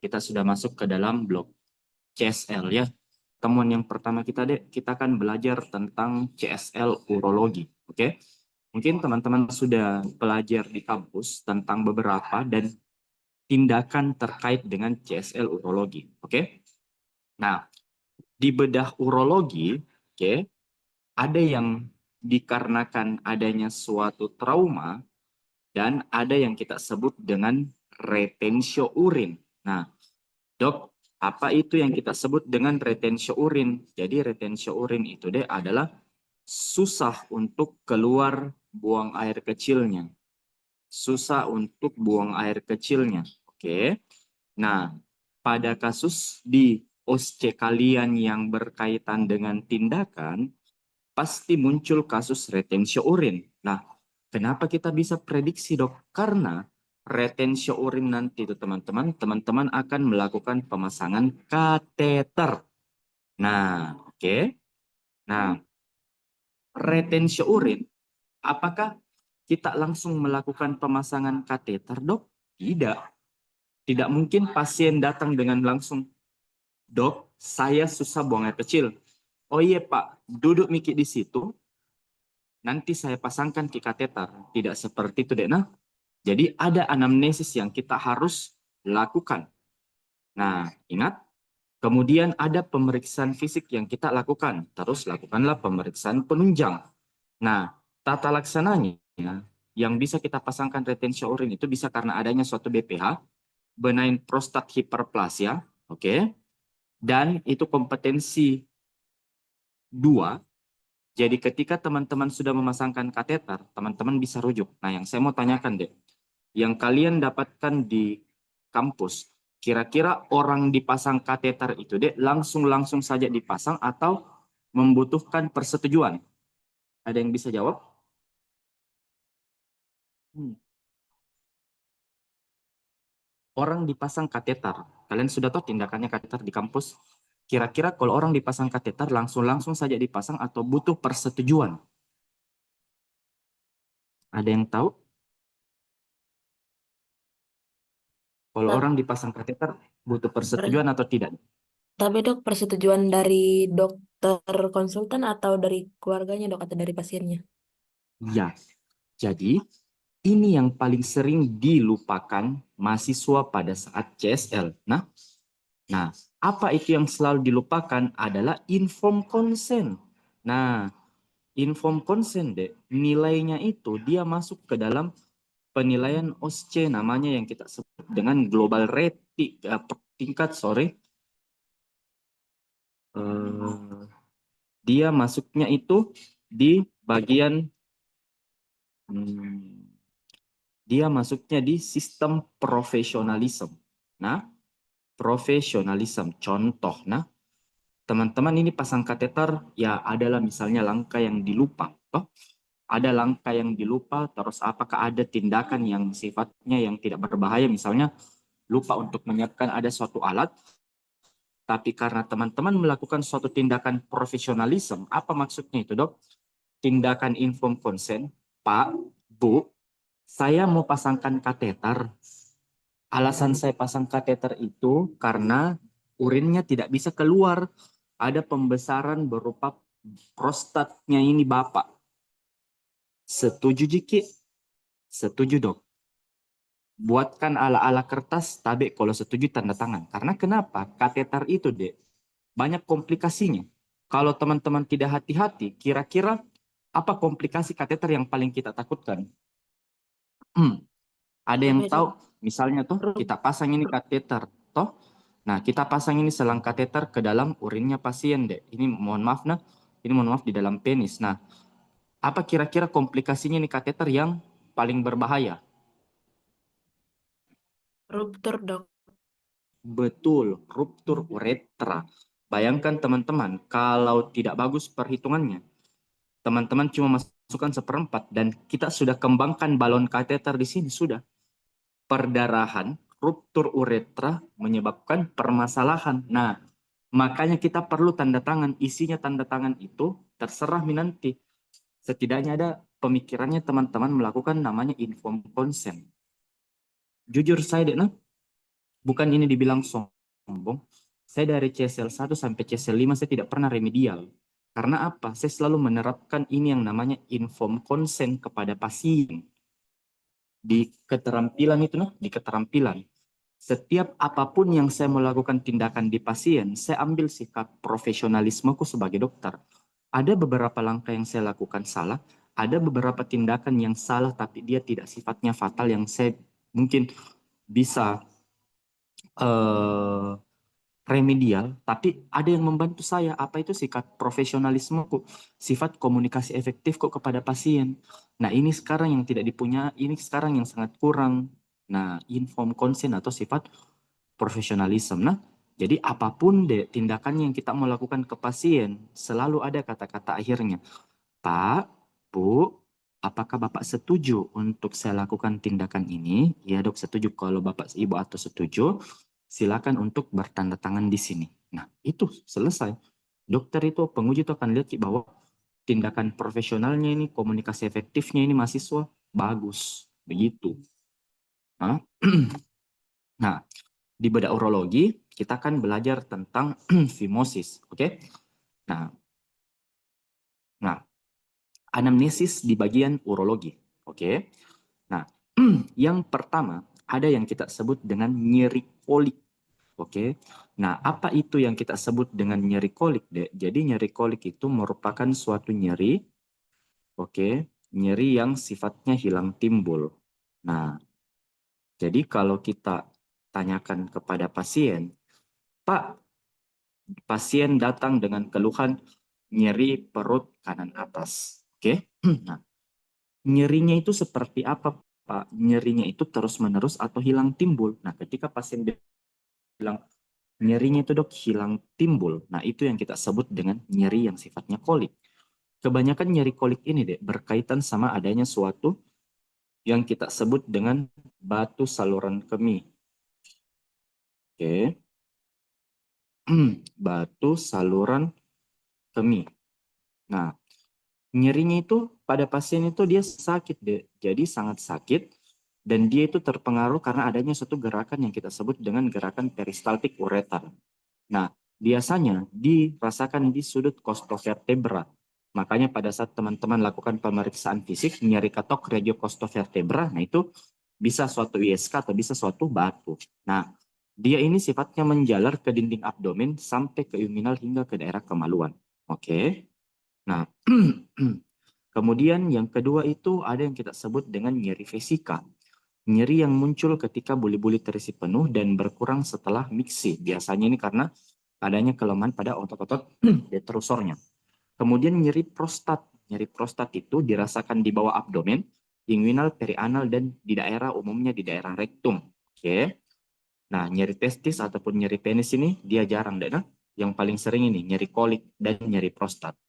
kita sudah masuk ke dalam blok CSL ya. Temuan yang pertama kita, Dek, kita akan belajar tentang CSL urologi. Oke? Mungkin teman-teman sudah belajar di kampus tentang beberapa dan tindakan terkait dengan CSL urologi. Oke? Nah, di bedah urologi, oke, ada yang dikarenakan adanya suatu trauma dan ada yang kita sebut dengan retensio urin. Nah, Dok, apa itu yang kita sebut dengan retensio urin? Jadi retensio urin itu deh adalah susah untuk keluar buang air kecilnya. Susah untuk buang air kecilnya. Oke. Nah, pada kasus di OSCE kalian yang berkaitan dengan tindakan, pasti muncul kasus retensio urin. Nah, kenapa kita bisa prediksi, Dok? Karena retensio urin nanti itu teman-teman akan melakukan pemasangan kateter. Nah, oke. Nah, retensio urin, apakah kita langsung melakukan pemasangan kateter, Dok? Tidak. Tidak mungkin pasien datang dengan langsung, Dok, saya susah buang air kecil. Oh iya Pak, duduk mikir di situ, nanti saya pasangkan ke kateter. Tidak seperti itu, Dek. Nah, jadi ada anamnesis yang kita harus lakukan. Nah, ingat, kemudian ada pemeriksaan fisik yang kita lakukan. Terus lakukanlah pemeriksaan penunjang. Nah, tata laksananya yang bisa kita pasangkan retensio urin itu bisa karena adanya suatu BPH, benign prostat hyperplasia, oke? Dan itu kompetensi 2. Jadi ketika teman-teman sudah memasangkan kateter, teman-teman bisa rujuk. Nah, yang saya mau tanyakan, Dek, yang kalian dapatkan di kampus, kira-kira orang dipasang kateter itu, Dek, langsung saja dipasang atau membutuhkan persetujuan? Ada yang bisa jawab? Orang dipasang kateter. Kalian sudah tahu tindakannya kateter di kampus? Kira-kira kalau orang dipasang kateter langsung saja dipasang atau butuh persetujuan? Ada yang tahu? Kalau Ta- orang dipasang kateter butuh per- persetujuan atau tidak? Tapi dok, persetujuan dari dokter konsultan atau dari keluarganya dok atau dari pasiennya? Ya. Jadi ini yang paling sering dilupakan mahasiswa pada saat CSL. Nah, apa itu yang selalu dilupakan adalah informed consent. Nah, informed consent, Dek, nilainya itu dia masuk ke dalam penilaian OSCE namanya yang kita sebut dengan global rating tingkat dia masuknya itu di bagian dia masuknya di sistem profesionalisme. Nah, profesionalisme contoh. Nah, teman-teman ini pasang kateter ya adalah misalnya langkah yang dilupa. Toh, ada langkah yang dilupa, terus apakah ada tindakan yang sifatnya yang tidak berbahaya, misalnya lupa untuk menyiapkan ada suatu alat, tapi karena teman-teman melakukan suatu tindakan profesionalisme, apa maksudnya itu, Dok? Tindakan informed consent, Pak, Bu, saya mau pasangkan kateter. Alasan saya pasang kateter itu karena urinnya tidak bisa keluar. Ada pembesaran berupa prostatnya ini Bapak. Setuju, Jiki? Setuju, Dok. Buatkan ala-ala kertas, tabe kalau setuju tanda tangan. Karena kenapa? Kateter itu, Dek, banyak komplikasinya. Kalau teman-teman tidak hati-hati, kira-kira apa komplikasi kateter yang paling kita takutkan? Ada yang Apa itu? tahu, misalnya tuh Rup- kita pasang ini kateter, toh. Nah, kita pasang ini selang kateter ke dalam urinnya pasien, Dek. Ini mohon maaf, ini mohon maaf di dalam penis. Nah, apa kira-kira komplikasinya ini kateter yang paling berbahaya? Ruptur dok. Betul, ruptur uretra. Bayangkan teman-teman, kalau tidak bagus perhitungannya, teman-teman cuma masukkan seperempat dan kita sudah kembangkan balon kateter di sini, sudah. Perdarahan, ruptur uretra menyebabkan permasalahan. Nah, makanya kita perlu tanda tangan. Isinya tanda tangan itu terserah nanti. Setidaknya ada pemikirannya teman-teman melakukan namanya informed consent. Jujur saya, Dek, bukan ini dibilang sombong. Saya dari CSL 1 sampai CSL 5 saya tidak pernah remedial. Karena apa? Saya selalu menerapkan ini yang namanya informed consent kepada pasien. Di keterampilan itu, nah, di keterampilan. Setiap apapun yang saya melakukan tindakan di pasien, saya ambil sikap profesionalismeku sebagai dokter. Ada beberapa langkah yang saya lakukan salah, ada beberapa tindakan yang salah tapi dia tidak sifatnya fatal yang saya mungkin bisa eh, remedial, tapi ada yang membantu saya. Apa itu sikap profesionalismeku, sifat komunikasi efektifku kepada pasien. Nah, ini sekarang yang tidak dipunya, ini sekarang yang sangat kurang. Nah, inform consent atau sifat profesionalisme. Nah, jadi apapun deh tindakan yang kita mau lakukan ke pasien, selalu ada kata-kata akhirnya. Pak, Bu, apakah Bapak setuju untuk saya lakukan tindakan ini? Ya dok, setuju. Kalau Bapak Ibu atau setuju, silakan untuk bertanda tangan di sini. Nah, itu selesai. Dokter itu, penguji itu akan lihat bahwa tindakan profesionalnya ini, komunikasi efektifnya ini mahasiswa bagus. Begitu. Nah, nah, di bedah urologi, kita akan belajar tentang fimosis. Oke? Nah, nah, anamnesis di bagian urologi. Oke? Nah, yang pertama ada yang kita sebut dengan nyeri kolik. Oke. Nah, apa itu yang kita sebut dengan nyeri kolik, Dek? Jadi nyeri kolik itu merupakan suatu nyeri, oke, nyeri yang sifatnya hilang timbul. Nah, jadi kalau kita tanyakan kepada pasien, Pak, pasien datang dengan keluhan nyeri perut kanan atas. Oke. Nah, nyerinya itu seperti apa, Pak? Nyerinya itu terus-menerus atau hilang timbul. Nah, ketika pasien bilang nyerinya itu dok hilang timbul, nah itu yang kita sebut dengan nyeri yang sifatnya kolik. Kebanyakan nyeri kolik ini deh berkaitan sama adanya suatu yang kita sebut dengan batu saluran kemih. Oke. Batu saluran kemih. Nah, nyerinya itu pada pasien itu dia sakit deh. Jadi sangat sakit dan dia itu terpengaruh karena adanya suatu gerakan yang kita sebut dengan gerakan peristaltik ureter. Nah, biasanya dirasakan di sudut costovertebra. Makanya pada saat teman-teman lakukan pemeriksaan fisik, nyeri katok regio costovertebra, nah itu bisa suatu ISK atau bisa suatu batu. Nah, dia ini sifatnya menjalar ke dinding abdomen sampai ke inguinal hingga ke daerah kemaluan. Oke. Nah, kemudian yang kedua itu ada yang kita sebut dengan nyeri vesika. Nyeri yang muncul ketika buli-buli terisi penuh dan berkurang setelah miksi. Biasanya ini karena adanya kelemahan pada otot-otot detrusornya. Kemudian nyeri prostat. Nyeri prostat itu dirasakan di bawah abdomen, inguinal, perianal, dan di daerah umumnya di daerah rektum. Oke. Nah, nyeri testis ataupun nyeri penis ini dia jarang, deh. Nah, yang paling sering ini nyeri kolik dan nyeri prostat.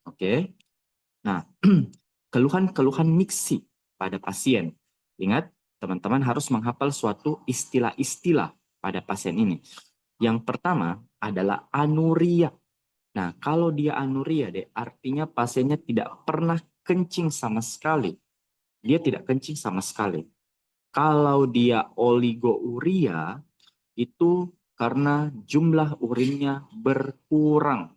Oke. Nah, keluhan-keluhan miksi pada pasien. Ingat, teman-teman harus menghafal suatu istilah-istilah pada pasien ini. Yang pertama adalah anuria. Nah, kalau dia anuria, deh, artinya pasiennya tidak pernah kencing sama sekali. Dia tidak kencing sama sekali. Kalau dia oligouria, itu karena jumlah urinnya berkurang.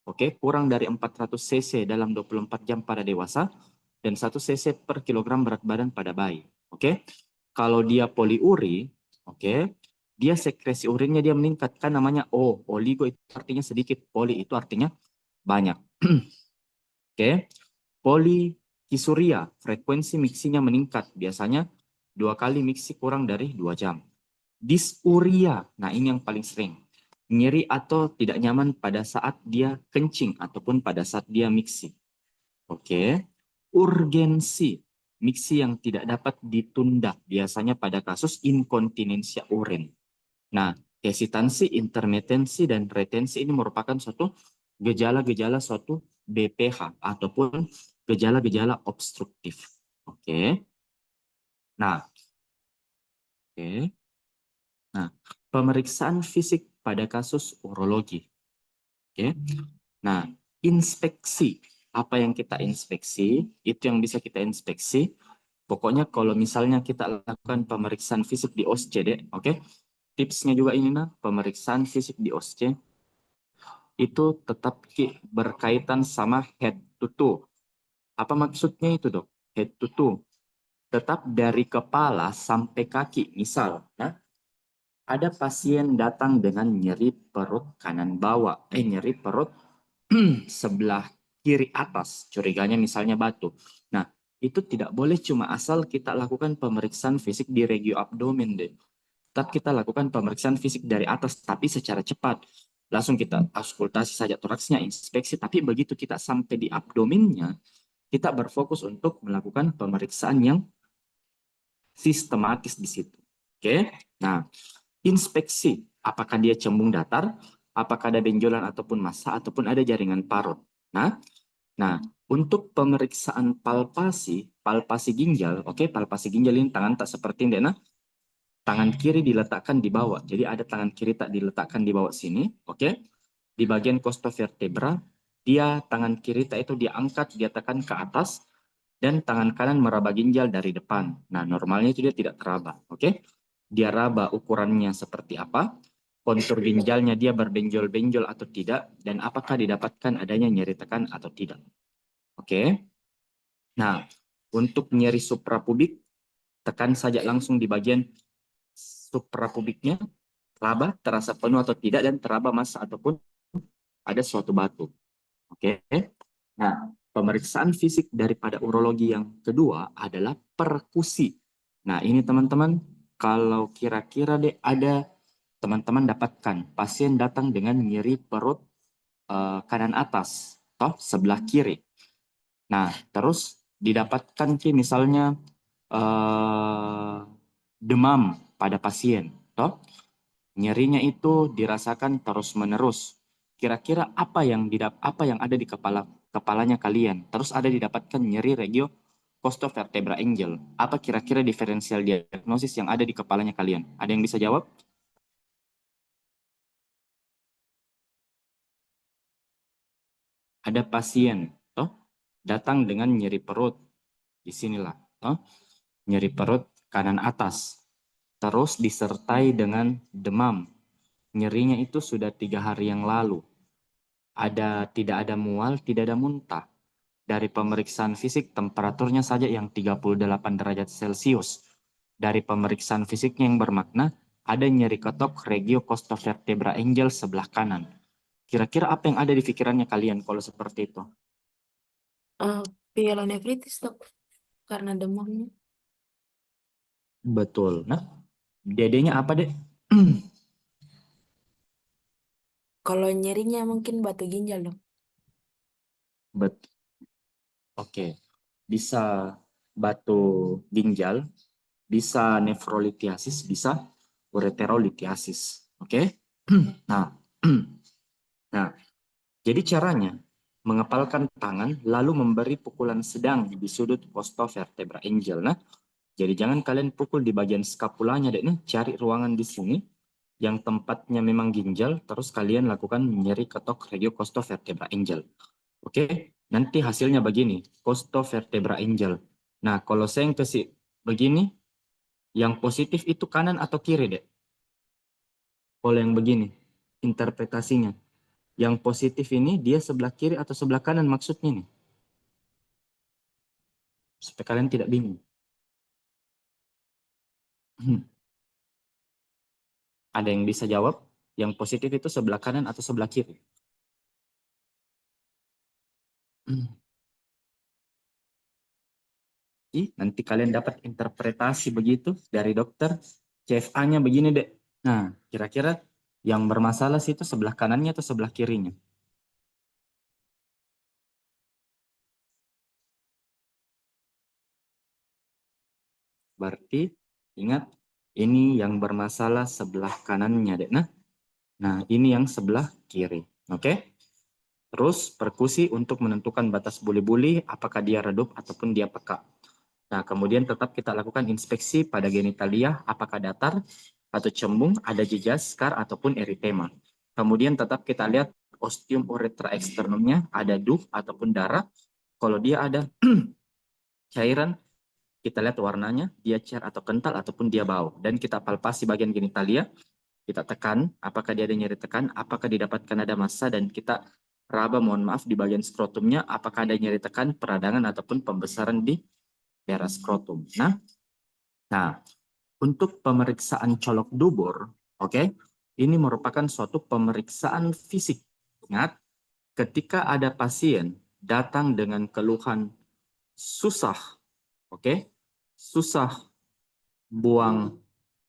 Oke, kurang dari 400 cc dalam 24 jam pada dewasa dan 1 cc per kilogram berat badan pada bayi. Oke. Kalau dia poliuri, oke, dia sekresi urinnya dia meningkat kan namanya oligo itu artinya sedikit, poli itu artinya banyak. Oke. Polikisuria, frekuensi miksinya meningkat, biasanya 2 kali miksi kurang dari 2 jam. Disuria, nah ini yang paling sering. Nyeri atau tidak nyaman pada saat dia kencing ataupun pada saat dia miksi. Oke. Urgensi, miksi yang tidak dapat ditunda, biasanya pada kasus inkontinensia urin. Nah, hesitansi, intermitensi, dan retensi ini merupakan suatu gejala-gejala suatu BPH ataupun gejala-gejala obstruktif. Oke. Nah, oke. Nah, pemeriksaan fisik pada kasus urologi. Oke. Nah, inspeksi. Apa yang kita inspeksi? Itu yang bisa kita inspeksi. Pokoknya kalau misalnya kita lakukan pemeriksaan fisik di OSCE, Dek, oke? Tipsnya juga ini, nah, pemeriksaan fisik di OSCE itu tetap berkaitan sama head to toe. Apa maksudnya itu, Dok? Head to toe. Tetap dari kepala sampai kaki. Misal, nah, ada pasien datang dengan nyeri perut kanan bawah, nyeri perut sebelah kiri atas, curiganya misalnya batu. Nah, itu tidak boleh cuma asal kita lakukan pemeriksaan fisik di regio abdomen deh. Tetap kita lakukan pemeriksaan fisik dari atas, tapi secara cepat. Langsung kita auskultasi saja toraksnya, inspeksi, tapi begitu kita sampai di abdomennya, kita berfokus untuk melakukan pemeriksaan yang sistematis di situ. Oke, nah, inspeksi, apakah dia cembung datar, apakah ada benjolan ataupun massa, ataupun ada jaringan parut. Nah, untuk pemeriksaan palpasi ginjal, oke, palpasi ginjal ini tangan tak seperti ini, nah, tangan kiri diletakkan di bawah. Jadi ada tangan kiri tak diletakkan di bawah sini, oke. Di bagian costovertebra, dia tangan kiri tak itu diangkat, dia tekan ke atas, dan tangan kanan meraba ginjal dari depan. Nah, normalnya itu dia tidak teraba, oke. Dia raba ukurannya seperti apa, kontur ginjalnya dia berbenjol-benjol atau tidak, dan apakah didapatkan adanya nyeri tekan atau tidak. Oke. Nah, untuk nyeri suprapubik, tekan saja langsung di bagian suprapubiknya, raba terasa penuh atau tidak, dan teraba massa ataupun ada suatu batu. Oke. Nah, pemeriksaan fisik daripada urologi yang kedua adalah perkusi. Nah, ini teman-teman, kalau kira-kira deh ada teman-teman dapatkan pasien datang dengan nyeri perut kanan atas, toh sebelah kiri. Nah, terus didapatkan misalnya demam pada pasien, toh nyerinya itu dirasakan terus-menerus. Kira-kira apa yang ada di kepalanya kalian? Terus ada didapatkan nyeri regio costovertebra angle. Apa kira-kira diferensial diagnosis yang ada di kepalanya kalian? Ada yang bisa jawab? Ada pasien, toh datang dengan nyeri perut. Di sinilah, toh nyeri perut kanan atas. Terus disertai dengan demam. Nyerinya itu sudah 3 hari yang lalu. Tidak ada mual, tidak ada muntah. Dari pemeriksaan fisik, temperaturnya saja yang 38 derajat Celcius. Dari pemeriksaan fisiknya yang bermakna, ada nyeri ketok regio costovertebra angle sebelah kanan. Kira-kira apa yang ada di pikirannya kalian kalau seperti itu? Eh, Pyelonefritis dok, karena demamnya. Betul. Nah, dedenya apa, Dek? Kalau nyerinya mungkin batu ginjal dok. Bet Oke. Bisa batu ginjal, bisa nefrolitiasis, bisa ureterolitiasis. Oke? Nah, nah, jadi caranya mengepalkan tangan lalu memberi pukulan sedang di sudut costovertebra angle. Nah, jadi jangan kalian pukul di bagian skapulanya, deh. Nah, cari ruangan di sini yang tempatnya memang ginjal, terus kalian lakukan nyeri ketok regio costovertebra angle. Oke, nanti hasilnya begini, costovertebra angle. Nah, kalau saya yang kasih begini, yang positif itu kanan atau kiri, deh? Kalau yang begini, interpretasinya. Yang positif ini dia sebelah kiri atau sebelah kanan maksudnya nih. Supaya kalian tidak bingung. Ada yang bisa jawab? Yang positif itu sebelah kanan atau sebelah kiri? Nanti kalian dapat interpretasi begitu dari dokter. CFA-nya begini, Dek. Nah, kira-kira yang bermasalah sih itu sebelah kanannya atau sebelah kirinya? Berarti ingat, ini yang bermasalah sebelah kanannya, Dek. Nah, ini yang sebelah kiri. Oke? Terus perkusi untuk menentukan batas buli-buli, apakah dia redup ataupun dia peka. Nah, kemudian tetap kita lakukan inspeksi pada genitalia, apakah datar atau cembung, ada jejak skar ataupun eritema. Kemudian tetap kita lihat ostium uretra externumnya, ada duh ataupun darah. Kalau dia ada cairan Kita lihat warnanya, dia cair atau kental ataupun dia bau. Dan kita palpasi bagian genitalia, kita tekan, apakah dia ada nyeri tekan, apakah didapatkan ada massa, dan kita raba, mohon maaf, di bagian skrotumnya, apakah ada nyeri tekan, peradangan, ataupun pembesaran di daerah skrotum. Nah, untuk pemeriksaan colok dubur, oke, ini merupakan suatu pemeriksaan fisik. Ingat, ketika ada pasien datang dengan keluhan susah, oke, susah buang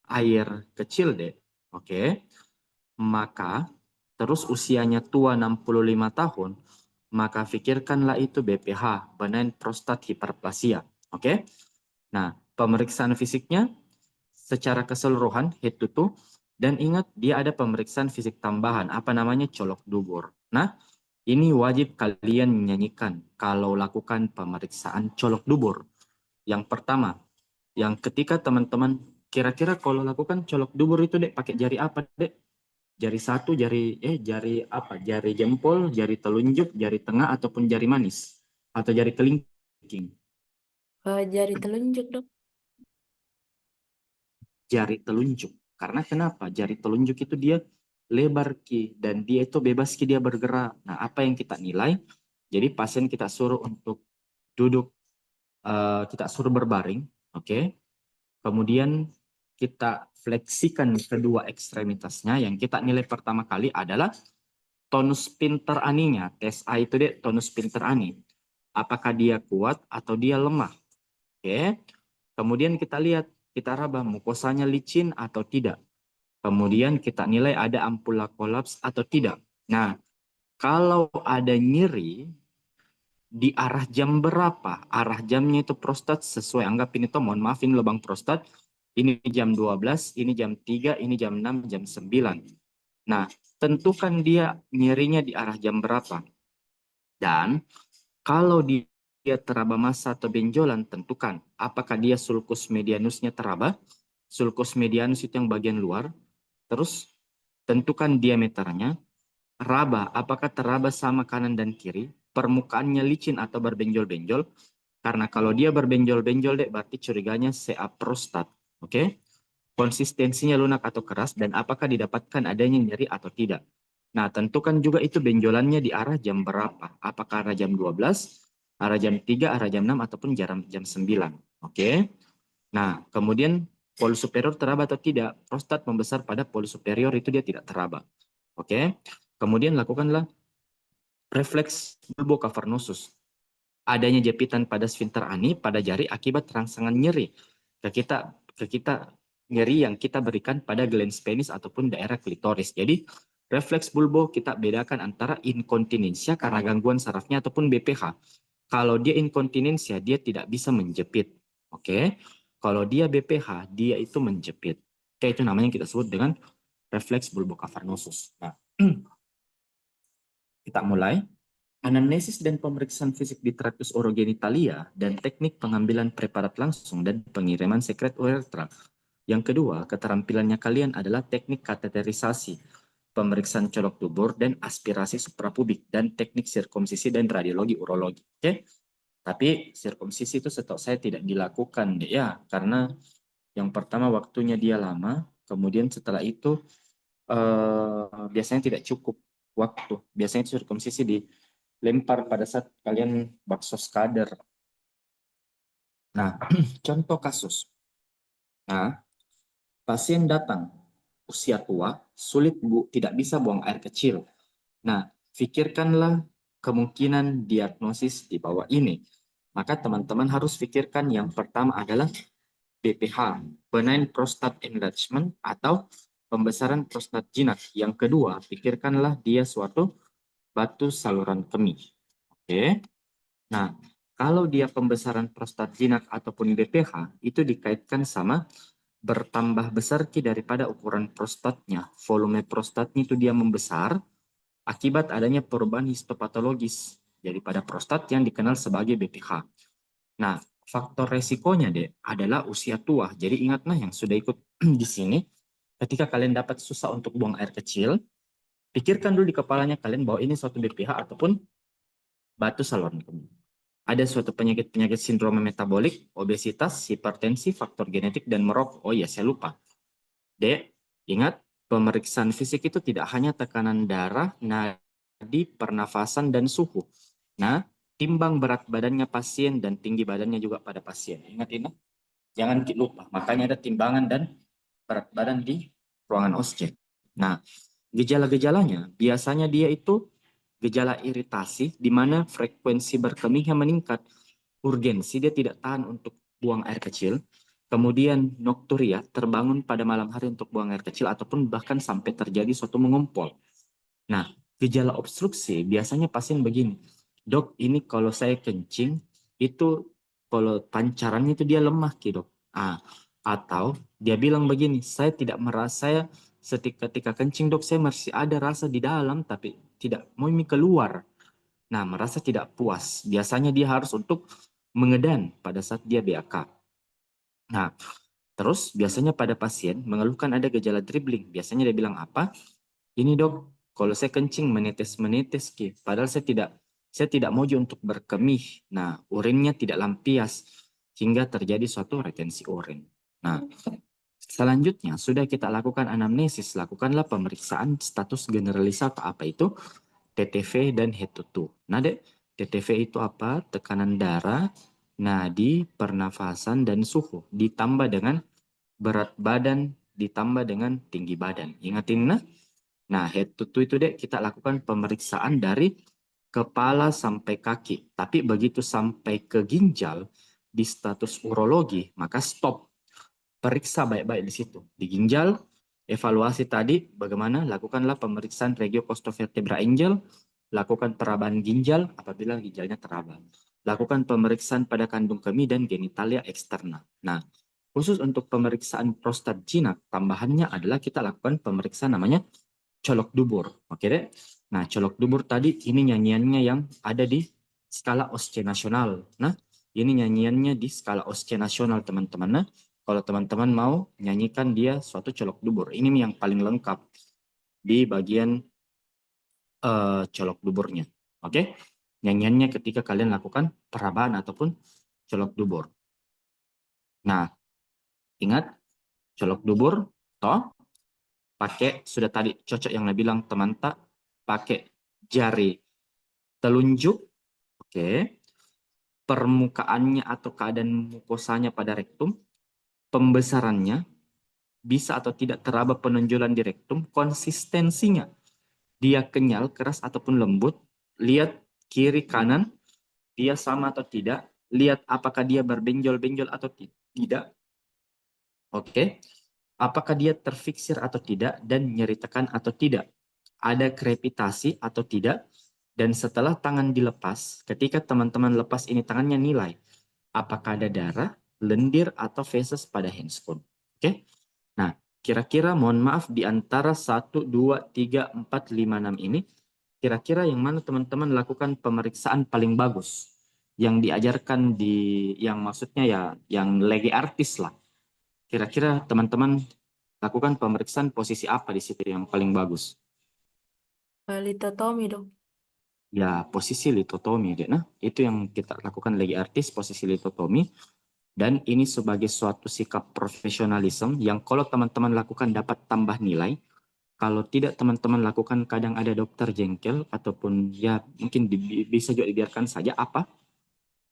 air kecil deh, oke, maka terus usianya tua 65 tahun, maka pikirkanlah itu BPH, benign prostate hyperplasia, oke. Nah, pemeriksaan fisiknya secara keseluruhan head to toe, dan ingat dia ada pemeriksaan fisik tambahan, apa namanya, colok dubur. Nah, ini wajib kalian menyanyikan kalau lakukan pemeriksaan colok dubur. Yang pertama, yang ketika teman-teman kira-kira kalau lakukan colok dubur itu dek pakai jari apa dek? Jari satu, jari apa? Jari jempol, jari telunjuk, jari tengah ataupun jari manis atau jari kelingking? Jari telunjuk, Dok. Jari telunjuk. Karena kenapa? Jari telunjuk itu dia lebar ki dan dia itu bebas ki dia bergerak. Nah, apa yang kita nilai? Jadi pasien kita suruh untuk duduk, kita suruh berbaring, oke. Kemudian kita fleksikan kedua ekstremitasnya. Yang kita nilai pertama kali adalah tonus pinter aninya. Tes A itu deh tonus pinter ani. Apakah dia kuat atau dia lemah? Oke. Kemudian kita lihat, kita raba mukosanya licin atau tidak. Kemudian kita nilai ada ampula kolaps atau tidak. Nah, kalau ada nyeri di arah jam berapa? Arah jamnya itu prostat sesuai, anggap ini tuh, mohon maaf ini lubang prostat. Ini jam 12, ini jam 3, ini jam 6, jam 9. Nah, tentukan dia nyerinya di arah jam berapa. Dan kalau dia teraba massa atau benjolan, tentukan apakah dia sulcus medianusnya teraba. Sulcus medianus itu yang bagian luar. Terus tentukan diameternya. Raba, apakah teraba sama kanan dan kiri? Permukaannya licin atau berbenjol-benjol? Karena kalau dia berbenjol-benjol, dek, berarti curiganya CA prostat. Oke? Konsistensinya lunak atau keras, dan apakah didapatkan adanya nyeri atau tidak. Nah, tentukan juga itu benjolannya di arah jam berapa. Apakah arah jam 12, arah jam 3, arah jam 6, ataupun jam 9. Oke? Nah, kemudian polus superior teraba atau tidak. Prostat membesar pada polus superior itu dia tidak teraba. Oke? Kemudian lakukanlah refleks bulbocavernosus. Adanya jepitan pada sfinkter ani pada jari akibat rangsangan nyeri ke kita nyeri yang kita berikan pada glans penis ataupun daerah klitoris. Jadi refleks bulbo kita bedakan antara inkontinensia karena gangguan sarafnya ataupun BPH. Kalau dia inkontinensia dia tidak bisa menjepit. Oke. Kalau dia BPH dia itu menjepit. Oke, itu namanya kita sebut dengan refleks bulbocavernosus. Nah, kita mulai. Anamnesis dan pemeriksaan fisik di traktus orogenitalia dan teknik pengambilan preparat langsung dan pengiriman sekret uretra. Yang kedua, keterampilannya kalian adalah teknik kateterisasi, pemeriksaan colok dubur dan aspirasi suprapubik, dan teknik sirkumsisi dan radiologi urologi. Oke? Tapi sirkumsisi itu setahu saya tidak dilakukan deh ya, karena yang pertama waktunya dia lama, kemudian setelah itu biasanya tidak cukup waktu. Biasanya sirkumsisi dilempar pada saat kalian bakso skader. Nah, contoh kasus. Nah, pasien datang usia tua, sulit tidak bisa buang air kecil. Nah, pikirkanlah kemungkinan diagnosis di bawah ini. Maka teman-teman harus pikirkan yang pertama adalah BPH, benign prostate enlargement atau pembesaran prostat jinak. Yang kedua, pikirkanlah dia suatu batu saluran kemih. Oke. Nah, kalau dia pembesaran prostat jinak ataupun BPH, itu dikaitkan sama bertambah besar ki daripada ukuran prostatnya. Volume prostatnya itu dia membesar akibat adanya perubahan histopatologis daripada prostat yang dikenal sebagai BPH. Nah, faktor resikonya deh adalah usia tua. Jadi ingatlah yang sudah ikut di sini, ketika kalian dapat susah untuk buang air kecil, pikirkan dulu di kepalanya kalian bahwa ini suatu BPH ataupun batu saluran kemih. ada suatu penyakit-penyakit sindrom metabolik, obesitas, hipertensi, faktor genetik, dan merokok. Oh iya, saya lupa. Dek, ingat, pemeriksaan fisik itu tidak hanya tekanan darah, nadi, pernafasan, dan suhu. Nah, timbang berat badannya pasien dan tinggi badannya juga pada pasien. Ingat ini, jangan lupa. Makanya ada timbangan dan berat badan di ruangan ospek. Nah, gejala-gejalanya biasanya dia itu gejala iritasi di mana frekuensi berkemihnya meningkat, urgensi dia tidak tahan untuk buang air kecil, kemudian nokturia terbangun pada malam hari untuk buang air kecil ataupun bahkan sampai terjadi suatu mengumpul. Nah, gejala obstruksi biasanya pasien begini, dok ini kalau saya kencing itu kalau pancarannya itu dia lemah dok. Atau dia bilang begini, saya tidak merasa ketika kencing dok saya masih ada rasa di dalam tapi tidak mau keluar. Nah, merasa tidak puas. Biasanya dia harus untuk mengedan pada saat dia BAK. Nah, terus biasanya pada pasien mengeluhkan ada gejala dribbling. Biasanya dia bilang apa? Ini dok, kalau saya kencing menetes-menetes ki, padahal saya tidak mau untuk berkemih. Nah, urinnya tidak lampias hingga terjadi suatu retensi urin. Nah, selanjutnya sudah kita lakukan anamnesis, lakukanlah pemeriksaan status generalisat apa itu TTV dan head to toe. Nah, Dek, TTV itu apa? Tekanan darah, nadi, pernafasan dan suhu ditambah dengan berat badan ditambah dengan tinggi badan. Ingatin nah. Nah, head to toe itu Dek, kita lakukan pemeriksaan dari kepala sampai kaki. Tapi begitu sampai ke ginjal di status urologi, maka stop. Periksa baik-baik di situ. Di ginjal, evaluasi tadi bagaimana? Lakukanlah pemeriksaan regio costovertebra angel, lakukan perabahan ginjal apabila ginjalnya teraba. Lakukan pemeriksaan pada kandung kemih dan genitalia eksterna. Nah, khusus untuk pemeriksaan prostat jinak, tambahannya adalah kita lakukan pemeriksaan namanya colok dubur. Oke deh. Nah, colok dubur tadi ini nyanyiannya yang ada di skala OSCE nasional. Nah, ini nyanyiannya di skala OSCE nasional, teman-teman. Nah, kalau teman-teman mau nyanyikan dia suatu colok dubur. Ini yang paling lengkap di bagian colok duburnya. Oke? Nyanyiannya ketika kalian lakukan perabahan ataupun colok dubur. Nah, ingat colok dubur toh pakai sudah tadi cocok yang bilang teman tak pakai jari telunjuk, oke, permukaannya atau keadaan mukosanya pada rektum, pembesarannya, bisa atau tidak teraba penonjolan di rektum, konsistensinya, dia kenyal, keras ataupun lembut, lihat kiri kanan, dia sama atau tidak, lihat apakah dia berbenjol-benjol atau tidak, oke, apakah dia terfiksir atau tidak, dan nyeri tekan atau tidak, ada krepitasi atau tidak, dan setelah tangan dilepas, ketika teman-teman lepas ini tangannya nilai, apakah ada darah, lendir, atau feses pada handphone. Oke? Nah, kira-kira mohon maaf di antara 1, 2, 3, 4, 5, 6 ini, kira-kira yang mana teman-teman lakukan pemeriksaan paling bagus? Yang diajarkan yang maksudnya ya, yang lagi artis lah. Kira-kira teman-teman lakukan pemeriksaan posisi apa di situ yang paling bagus? Litotomi dok. Ya, posisi litotomi. Nah, itu yang kita lakukan lagi artis, posisi litotomi. Dan ini sebagai suatu sikap profesionalisme yang kalau teman-teman lakukan dapat tambah nilai. Kalau tidak teman-teman lakukan kadang ada dokter jengkel ataupun ya mungkin bisa juga dibiarkan saja apa?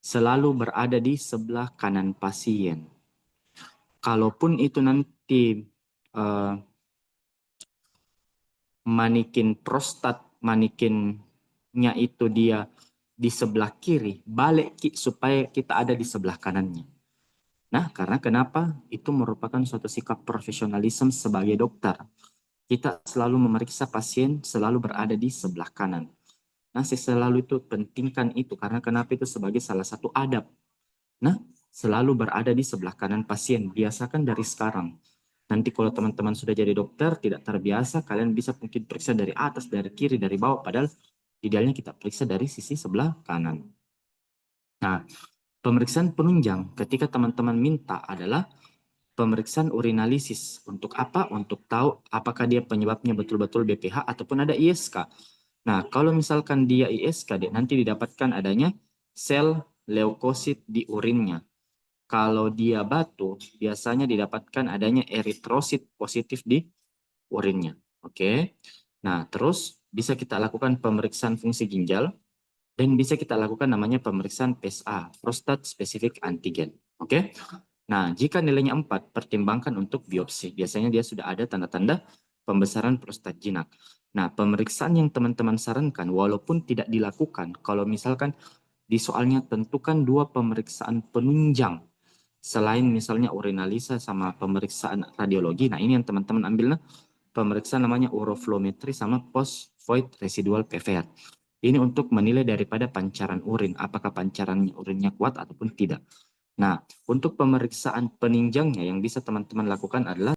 Selalu berada di sebelah kanan pasien. Kalaupun itu nanti uh, manikin prostat, manikinnya itu dia di sebelah kiri, balik supaya kita ada di sebelah kanannya. Nah, karena kenapa? Itu merupakan suatu sikap profesionalisme sebagai dokter. Kita selalu memeriksa pasien, selalu berada di sebelah kanan. Nah, saya selalu itu pentingkan itu, karena kenapa itu sebagai salah satu adab. Nah, selalu berada di sebelah kanan pasien. Biasakan dari sekarang. Nanti kalau teman-teman sudah jadi dokter, tidak terbiasa, kalian bisa mungkin periksa dari atas, dari kiri, dari bawah, padahal idealnya kita periksa dari sisi sebelah kanan. Nah, pemeriksaan penunjang ketika teman-teman minta adalah pemeriksaan urinalisis. Untuk apa? Untuk tahu apakah dia penyebabnya betul-betul BPH ataupun ada ISK. Nah, kalau misalkan dia ISK, nanti didapatkan adanya sel leukosit di urinnya. Kalau dia batu, biasanya didapatkan adanya eritrosit positif di urinnya. Oke. Nah, terus bisa kita lakukan pemeriksaan fungsi ginjal dan bisa kita lakukan namanya pemeriksaan PSA, prostat specific antigen. Oke. Nah, jika nilainya 4, pertimbangkan untuk biopsi. Biasanya dia sudah ada tanda-tanda pembesaran prostat jinak. Nah, pemeriksaan yang teman-teman sarankan walaupun tidak dilakukan, kalau misalkan di soalnya tentukan 2 pemeriksaan penunjang selain misalnya urinalisa sama pemeriksaan radiologi. Nah, ini yang teman-teman ambil, nah, pemeriksaan namanya uroflometri sama post void residual PVR. Ini untuk menilai daripada pancaran urin, apakah pancaran urinnya kuat ataupun tidak. Nah, untuk pemeriksaan penunjangnya yang bisa teman-teman lakukan adalah